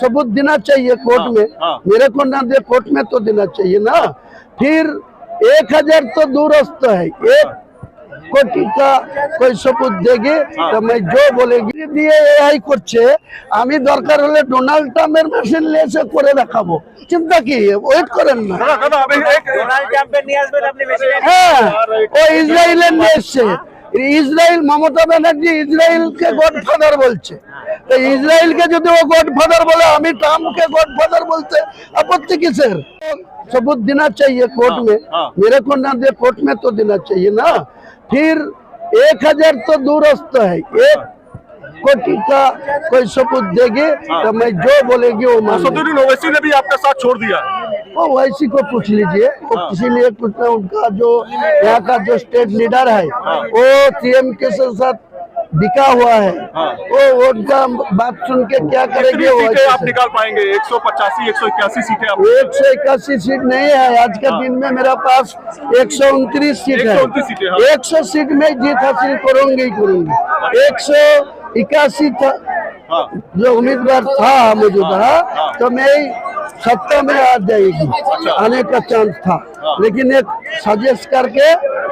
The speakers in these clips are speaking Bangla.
सबूत देना चाहिए कोर्ट में। मेरे को ना दे, कोर्ट में तो देना चाहिए ना। फिर 1000 तो दूरस्थ है, 1 কোটি का कोई सबूत देगी तो मैं जो बोलेगी দিয়ে এআই করছে। আমি দরকার হলে ডোনাল্ড ট্রাম্পের মেশিন লেসে করে দেখাবো, চিন্তা কি, ওয়েট করেন না। ডোনাল্ড ট্রাম্পের নিয়ে আসবেন আপনি মেশিন? হ্যাঁ, ও ইসরায়েলের নিয়ে এসছে। ইসরায়েল, মমতা ব্যানার্জি ইসরায়েলকে গডফাদার বলছে। তো ইসরায়েলকে যদি ও গডফাদার বলে, আমি ট্রাম্পকে गॉडफादर बोलते आपत्ति किसर? सबूत देना चाहिए कोर्ट में। मेरे को ना दे, कोर्ट में तो देना चाहिए ना। फिर 1000 तो दूरस्थ है, 1 कोटी का कोई सबूत देगी तो मैं जो बोलेगी वो मान। असदुद्दीन ओवैसी ने भी आपका साथ छोड़ दिया। वो ओवैसी को पूछ लीजिए, वो इसीलिए पूछना। उनका जो यहाँ का जो स्टेट लीडर है वो सीएम के साथ बिका हुआ है। वो उनका बात सुन के क्या करेंगे? वो सीटें आप निकाल पाएंगे? 185 181 सीटें आप? 181 सीट नहीं है आज के दिन में। मेरा पास 129 सीट है। 100 सीट में जीत हासिल करूंगी ही करूंगी। 181 था जो उम्मीदवार था मौजूदा, तो मैं सत्ता में आ जाएगी, आने का चांस था। लेकिन एक सजेस्ट करके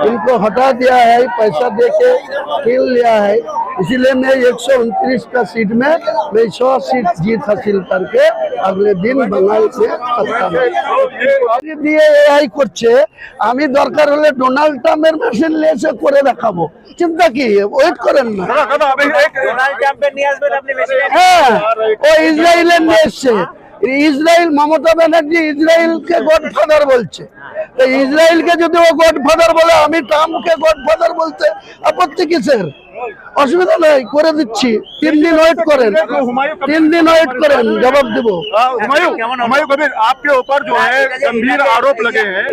इनको हटा दिया है, पैसा देके खेल लिया है। इसीलिए मैं 129 का सीट में मैं 100 सीट जीत हासिल करके अगले दिन बंगाल से सत्ता में দিয়ে এআই করছে। আমি দরকার হলে ডোনাল্ড ট্রাম্পের মেশিন লেসে করে দেখাবো, চিন্তা কি, ওয়েট করেন না। ডোনাল্ড ট্রাম্পের নিয়ে আসবেন আপনি মেশিন? হ্যাঁ, ও ইসরায়েলের নিয়ে এসছে। ইসরায়েল, মমতা ব্যানার্জি ইসরায়েলকে গডফাদার বলছে। তো ইসরায়েলকে যদি ও গডফাদার বলে, আমি ট্রাম্পকে গডফাদার বলতে আপত্তি কিসের? অসুবিধা নাই, করে দিচ্ছি। 3 दिन ওয়েট করেন, 3 दिन ওয়েট করেন, জবাব দেবো। हुमायूं कबीर, आपके ऊपर जो है गंभीर आरोप लगे हैं,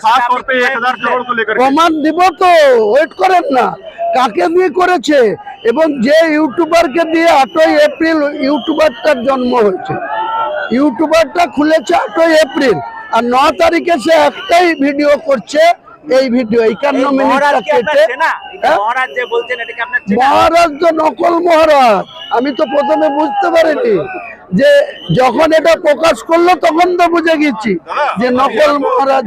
खास तौर पे 1000 करोड़ को लेकर। প্রমাণ দিব তো, ওয়েট করেন না। কাকে দিয়ে করেছে এবং যে ইউটিউবারকে দিয়ে 8ই এপ্রিল ইউটিউবারটার জন্ম হয়েছে। ইউটিউবারটা খুলেছে 8ই এপ্রিল, আর 9 তারিখে সে একটাই ভিডিও করছে। এই ভিডিও 51 মিনিটটা কেটে। মহারাজ তো নকল মহারাজ। আমি তো প্রথমে বুঝতে পারিনি, যে যখন এটা প্রকাশ করলো তখন তো বুঝে গেছি যে নকল মহারাজ।